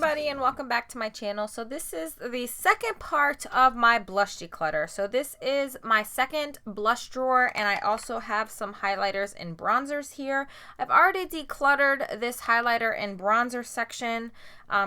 everybody, and welcome back to my channel. So this is the second part of my blush declutter. So this is my second blush drawer, and I also have some highlighters and bronzers here. I've already decluttered this highlighter and bronzer section,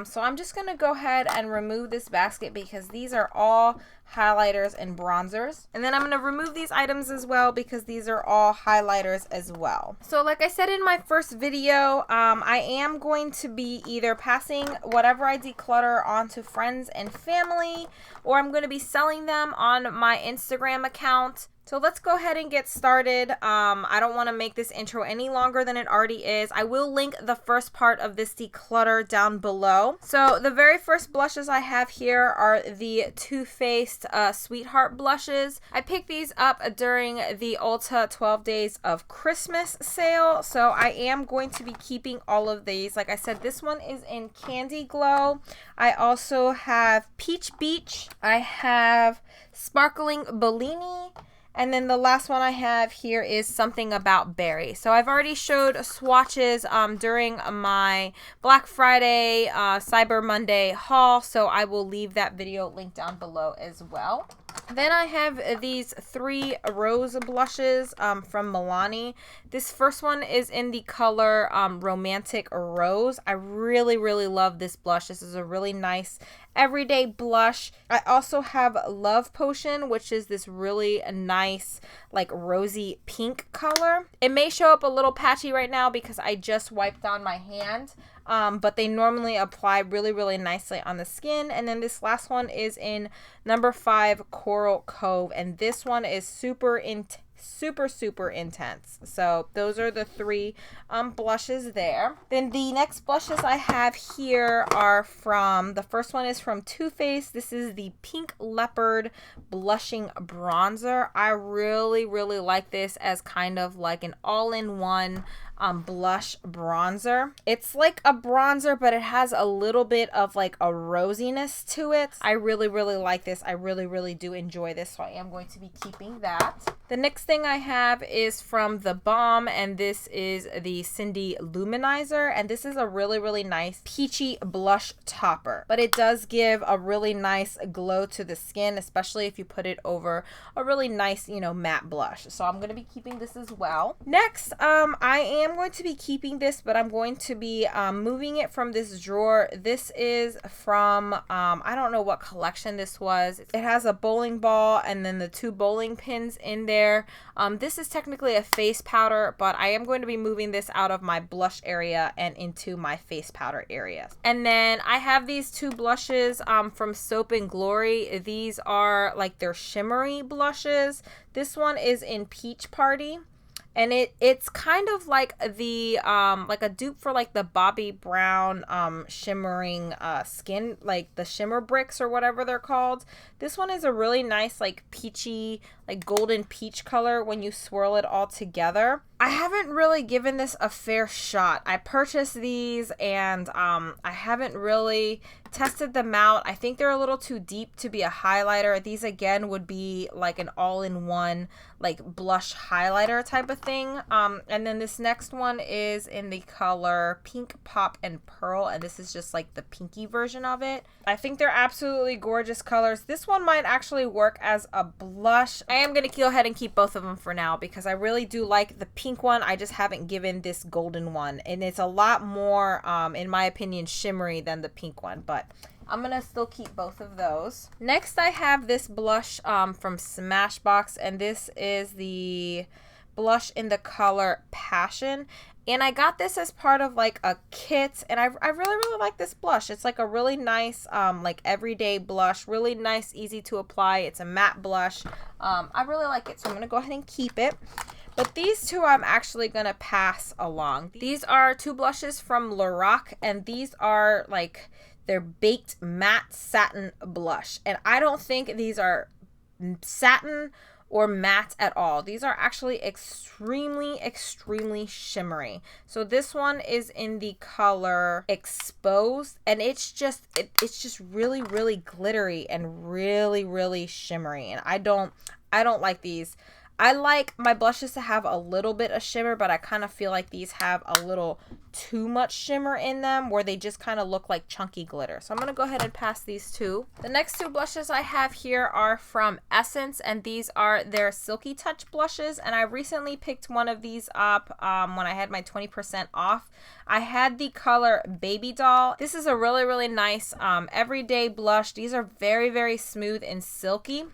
so I'm just going to go ahead and remove this basket because these are all highlighters and bronzers. And then I'm going to remove these items as well because these are all highlighters as well. So like I said in my first video, I am going to be either passing whatever I declutter on to friends and family, or I'm going to be selling them on my Instagram account. So let's go ahead and get started. I don't want to make this intro any longer than it already is. I will link the first part of this declutter down below. So the very first blushes I have here are the Too Faced Sweetheart blushes. I picked these up during the Ulta 12 Days of Christmas sale. So I am going to be keeping all of these. Like I said, this one is in Candy Glow. I also have Peach Beach. I have Sparkling Bellini. And then the last one I have here is Something About Berry. So I've already showed swatches during my Black Friday, Cyber Monday haul. So I will leave that video linked down below as well. Then I have these three rose blushes from Milani. This first one is in the color Romantic Rose. I really love this blush. This is a really nice everyday blush. I also have Love Potion, which is this really nice like rosy pink color. It may show up a little patchy right now because I just wiped down my hand. But they normally apply really nicely on the skin. And then this last one is in number 5 Coral Cove, and this one is super intense. Super intense. So those are the three blushes there. Then the next blushes I have here are from, the first one is from Too Faced. This is the Pink Leopard Blushing Bronzer. I really like this as kind of like an all-in-one blush bronzer. It's like a bronzer, but it has a little bit of like a rosiness to it. I really like this. I really do enjoy this, so I am going to be keeping that. The next thing I have is from The Balm, and this is the Cindy Luminizer, and this is a really nice peachy blush topper, but it does give a really nice glow to the skin, especially if you put it over a really nice, you know, matte blush. So I'm going to be keeping this as well. Next, I am going to be keeping this, but I'm going to be moving it from this drawer. This is from, I don't know what collection this was. It has a bowling ball and then the 2 bowling pins in there. This is technically a face powder, but I am going to be moving this out of my blush area and into my face powder area. And then I have these 2 blushes from Soap and Glory. These are like their shimmery blushes. This one is in Peach Party. And it's kind of like the like a dupe for like the Bobbi Brown shimmering skin, like the shimmer bricks or whatever they're called. This one is a really nice like peachy, like golden peach color when you swirl it all together. I haven't really given this a fair shot. I purchased these and I haven't really tested them out. I think they're a little too deep to be a highlighter. These again would be like an all-in-one like blush highlighter type of thing. And then this next one is in the color Pink Pop and Pearl, and this is just like the pinky version of it. I think they're absolutely gorgeous colors. This one might actually work as a blush. I am going to go ahead and keep both of them for now because I really do like the pink one. I just haven't given this golden one, and it's a lot more in my opinion shimmery than the pink one, but I'm gonna still keep both of those. Next I have this blush from Smashbox, and this is the blush in the color Passion. And I got this as part of like a kit, and I really like this blush. It's like a really nice like everyday blush, really nice, easy to apply. It's a matte blush. I really like it, so I'm gonna go ahead and keep it. But these 2 I'm actually gonna pass along. These are 2 blushes from Lorac, and these are like their baked matte satin blush. And I don't think these are satin or matte at all. These are actually extremely shimmery. So this one is in the color Exposed, and it's just really glittery and really shimmery, and I don't like these. I like my blushes to have a little bit of shimmer, but I kind of feel like these have a little too much shimmer in them where they just kind of look like chunky glitter. So I'm going to go ahead and pass these two. The next two blushes I have here are from Essence, and these are their Silky Touch blushes. And I recently picked one of these up when I had my 20% off. I had the color Baby Doll. This is a really, really nice everyday blush. These are very, very smooth and silky.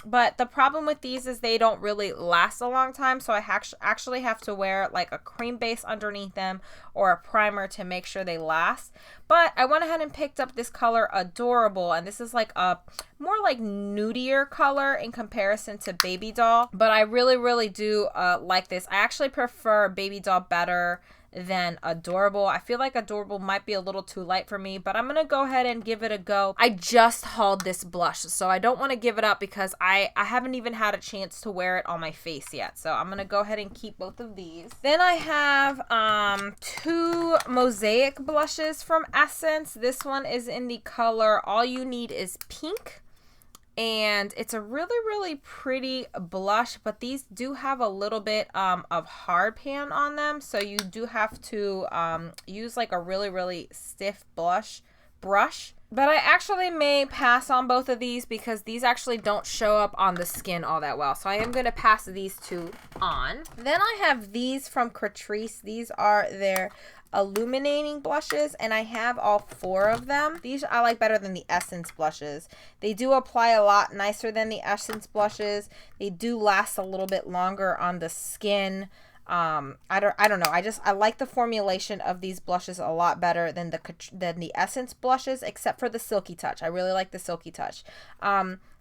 But the problem with these is they don't really last a long time, so I actually have to wear like a cream base underneath them or a primer to make sure they last. But I went ahead and picked up this color Adorable, and this is like a more like nudier color in comparison to Baby Doll. But I really, really do like this. I actually prefer Baby Doll better than Adorable. I feel like Adorable might be a little too light for me, but I'm gonna go ahead and give it a go. I just hauled this blush, so I don't want to give it up because I haven't even had a chance to wear it on my face yet. So I'm gonna go ahead and keep both of these. Then I have two Mosaic blushes from Essence. This one is in the color All You Need Is Pink. And it's a really, really pretty blush, but these do have a little bit of hard pan on them. So you do have to use like a really, really stiff brush. But I actually may pass on both of these because these actually don't show up on the skin all that well. So I am going to pass these two on. Then I have these from Catrice. These are their illuminating blushes, and I have all four of them. These I like better than the Essence blushes. They do apply a lot nicer than the Essence blushes. They do last a little bit longer on the skin. I don't know. I like the formulation of these blushes a lot better than the Essence blushes, except for the Silky Touch. I really like the Silky Touch.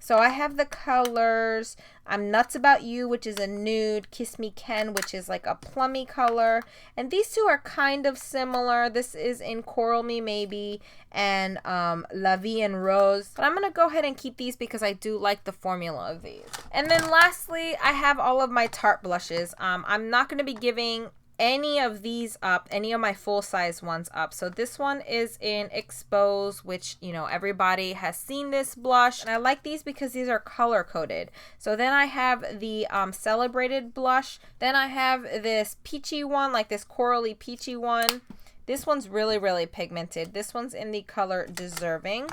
So I have the colors I'm Nuts About You, which is a nude, Kiss Me Ken, which is like a plummy color, and these two are kind of similar. This is in Coral Me Maybe and La Vie en Rose, but I'm gonna go ahead and keep these because I do like the formula of these. And then lastly, I have all of my Tarte blushes. I'm not gonna be giving any of these up, any of my full-size ones up. So this one is in Expose, which, you know, everybody has seen this blush, and I like these because these are color coded. So then I have the Celebrated blush. Then I have this peachy one, like this corally peachy one. This one's really, really pigmented. This one's in the color Deserving.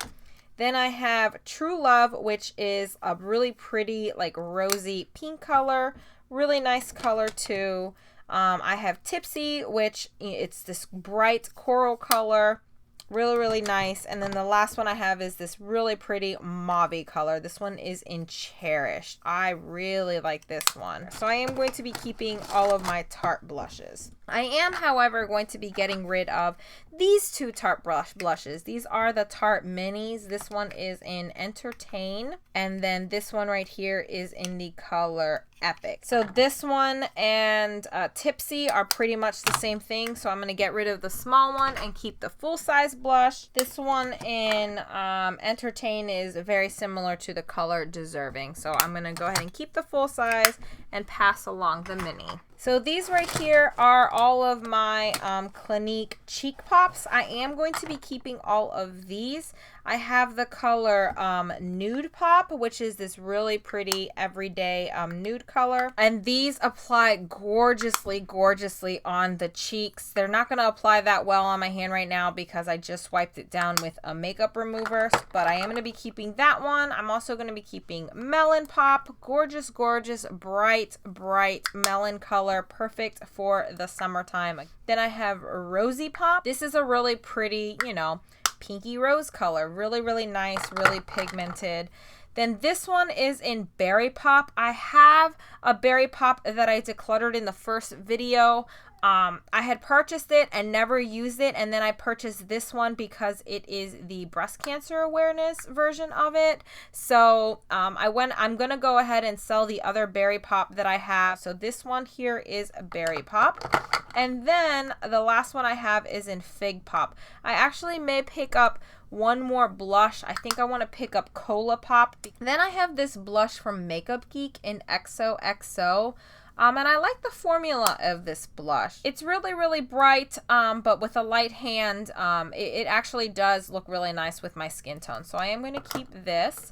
Then I have True Love, which is a really pretty like rosy pink color, really nice color too. I have Tipsy, which it's this bright coral color, really, really nice. And then the last one I have is this really pretty mauve color. This one is in Cherished. I really like this one. So I am going to be keeping all of my Tarte blushes. I am, however, going to be getting rid of these two Tarte blushes. These are the Tarte Minis. This one is in Entertain, and then this one right here is in the color Epic. So this one and Tipsy are pretty much the same thing, so I'm going to get rid of the small one and keep the full-size blush. This one in Entertain is very similar to the color Deserving, so I'm going to go ahead and keep the full size and pass along the mini. So these right here are all of my Clinique cheek pops. I am going to be keeping all of these. I have the color Nude Pop, which is this really pretty everyday nude color. And these apply gorgeously, gorgeously on the cheeks. They're not going to apply that well on my hand right now because I just wiped it down with a makeup remover. But I am going to be keeping that one. I'm also going to be keeping Melon Pop. Gorgeous, gorgeous, bright, bright melon color. Perfect for the summertime. Then I have Rosy Pop. This is a really pretty, you know, pinky rose color. Really, really nice, really pigmented. Then this one is in Berry Pop. I have a Berry Pop that I decluttered in the first video. I had purchased it and never used it, and then I purchased this one because it is the breast cancer awareness version of it. So I'm gonna go ahead and sell the other Berry Pop that I have. So this one here is a Berry Pop, and then the last one I have is in Fig Pop. I actually may pick up one more blush. I think I want to pick up Colourpop. Then I have this blush from Makeup Geek in XOXO. And I like the formula of this blush. It's really, really bright, but with a light hand, it actually does look really nice with my skin tone. So I am going to keep this.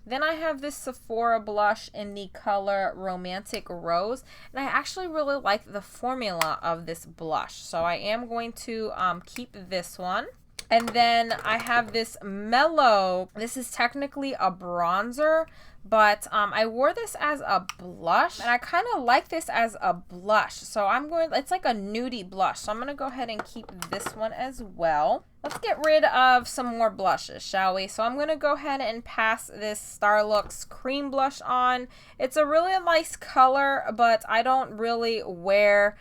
Then I have this Sephora blush in the color Romantic Rose, and I actually really like the formula of this blush, so I am going to keep this one. And then I have this Mellow. This is technically a bronzer, but I wore this as a blush, and I kind of like this as a blush. So it's like a nudie blush. So I'm going to go ahead and keep this one as well. Let's get rid of some more blushes, shall we? So I'm going to go ahead and pass this Starlooks cream blush on. It's a really nice color, but I don't really wear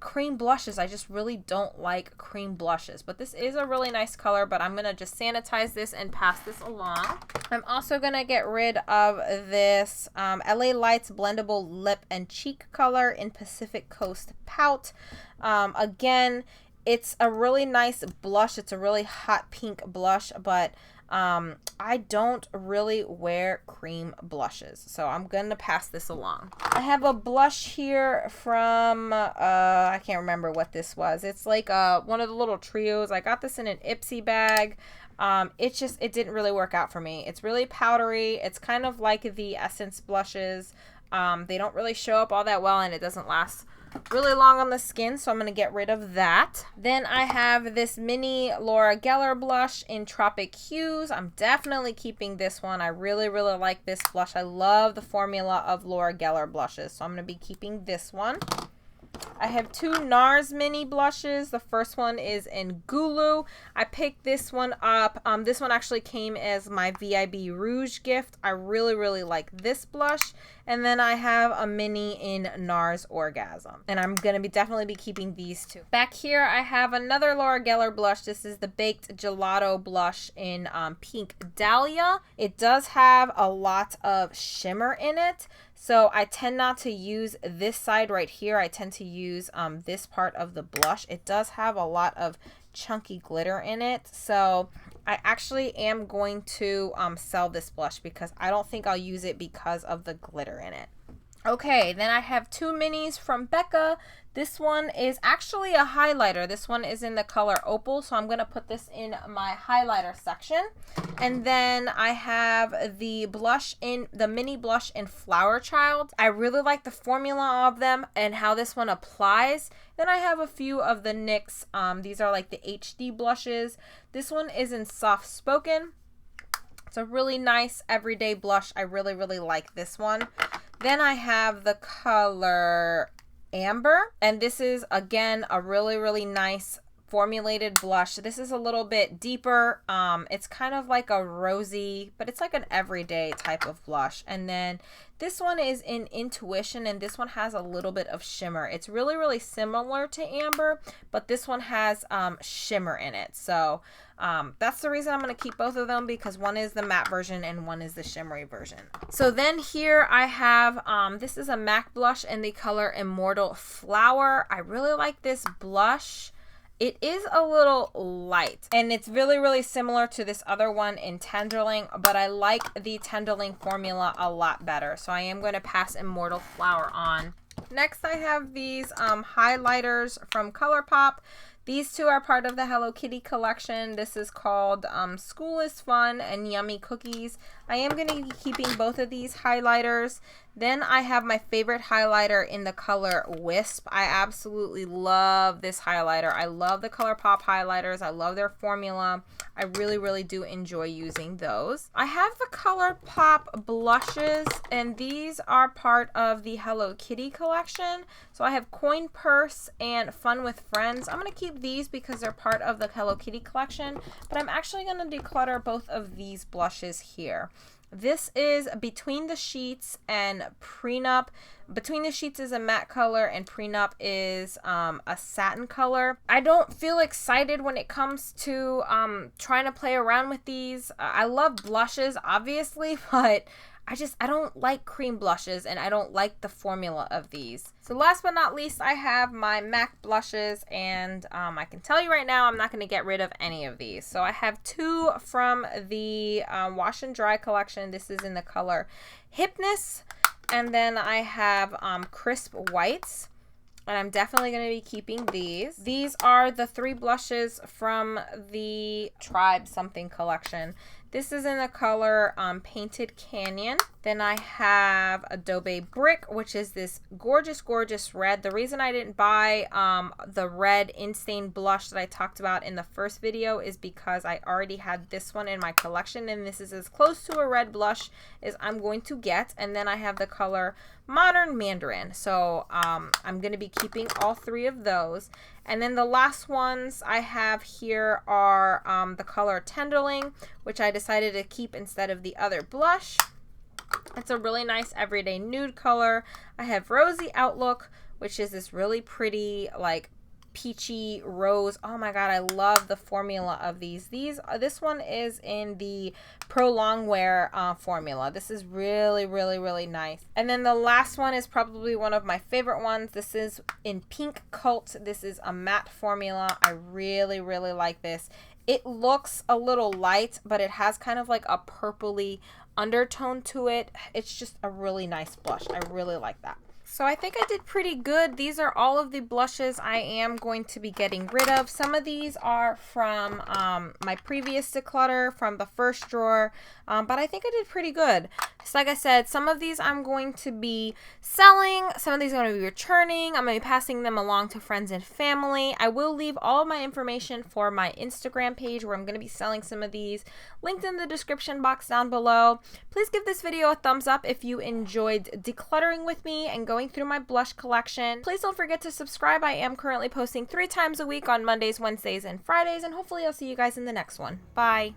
cream blushes. I just really don't like cream blushes, but this is a really nice color, but I'm gonna just sanitize this and pass this along. I'm also gonna get rid of this LA Lights blendable lip and cheek color in Pacific Coast Pout. Again, it's a really nice blush. It's a really hot pink blush, but I don't really wear cream blushes, so I'm gonna pass this along. I have a blush here from I can't remember what this was. It's like one of the little trios. I got this in an Ipsy bag. It didn't really work out for me. It's really powdery. It's kind of like the Essence blushes. They don't really show up all that well, and it doesn't last really long on the skin, so I'm going to get rid of that. Then I have this mini Laura Geller blush in Tropic Hues. I'm definitely keeping this one. I really, really like this blush. I love the formula of Laura Geller blushes, so I'm going to be keeping this one. I have two Nars mini blushes. The first one is in Gulu. I picked this one up. This one actually came as my VIB Rouge gift. I really, really like this blush. And then I have a mini in Nars Orgasm. And I'm going to definitely be keeping these two. Back here, I have another Laura Geller blush. This is the Baked Gelato blush in Pink Dahlia. It does have a lot of shimmer in it. So I tend not to use this side right here. I tend to use this part of the blush. It does have a lot of chunky glitter in it. So I actually am going to sell this blush because I don't think I'll use it because of the glitter in it. Okay, then I have two minis from Becca. This one is actually a highlighter. This one is in the color Opal, so I'm going to put this in my highlighter section. And then I have the mini blush in Flower Child. I really like the formula of them and how this one applies. Then I have a few of the NYX. These are like the HD blushes. This one is in Soft Spoken. It's a really nice everyday blush. I really, really like this one. Then I have the color Amber, and this is again a really, really nice formulated blush. This is a little bit deeper. It's kind of like a rosy, but it's like an everyday type of blush. And then this one is in Intuition, and this one has a little bit of shimmer. It's really, really similar to Amber, but this one has shimmer in it. So that's the reason I'm going to keep both of them, because one is the matte version and one is the shimmery version. So then here I have, this is a MAC blush in the color Immortal Flower. I really like this blush. It is a little light, and it's really, really similar to this other one in Tenderling, but I like the Tenderling formula a lot better. So I am going to pass Immortal Flower on. Next, I have these highlighters from Colourpop. These two are part of the Hello Kitty collection. This is called School is Fun and Yummy Cookies. I am going to be keeping both of these highlighters. Then I have my favorite highlighter in the color Wisp. I absolutely love this highlighter. I love the Colourpop highlighters. I love their formula. I really, really do enjoy using those. I have the Colourpop blushes, and these are part of the Hello Kitty collection. So I have Coin Purse and Fun with Friends. I'm going to keep these because they're part of the Hello Kitty collection, but I'm actually going to declutter both of these blushes here. This is Between the Sheets and Prenup. Between the Sheets is a matte color and Prenup is a satin color. I don't feel excited when it comes to trying to play around with these. I love blushes, obviously, but I don't like cream blushes, and I don't like the formula of these. So last but not least, I have my MAC blushes, and I can tell you right now, I'm not going to get rid of any of these. So I have two from the Wash and Dry collection. This is in the color Hypness, and then I have Crisp Whites. And I'm definitely going to be keeping these. These are the three blushes from the Tribe Something collection. This is in the color Painted Canyon. Then I have Adobe Brick, which is this gorgeous, gorgeous red. The reason I didn't buy the red in-stain blush that I talked about in the first video is because I already had this one in my collection, and this is as close to a red blush as I'm going to get. And then I have the color Modern Mandarin. So I'm going to be keeping all three of those. And then the last ones I have here are the color Tenderling, which I decided to keep instead of the other blush. It's a really nice everyday nude color. I have Rosy Outlook, which is this really pretty, like, peachy rose. Oh my god, I love the formula of these. This one is in the Pro Longwear formula. This is really, really, really nice. And then the last one is probably one of my favorite ones. This is in Pink Cult. This is a matte formula. I really, really like this. It looks a little light, but it has kind of like a purpley undertone to it. It's just a really nice blush. I really like that. So I think I did pretty good. These are all of the blushes I am going to be getting rid of. Some of these are from my previous declutter from the first drawer, but I think I did pretty good. So like I said, some of these I'm going to be selling. Some of these are going to be returning. I'm going to be passing them along to friends and family. I will leave all of my information for my Instagram page where I'm going to be selling some of these, linked in the description box down below. Please give this video a thumbs up if you enjoyed decluttering with me and going through my blush collection. Please don't forget to subscribe. I am currently posting 3 times a week on Mondays, Wednesdays, and Fridays, and hopefully I'll see you guys in the next one. Bye!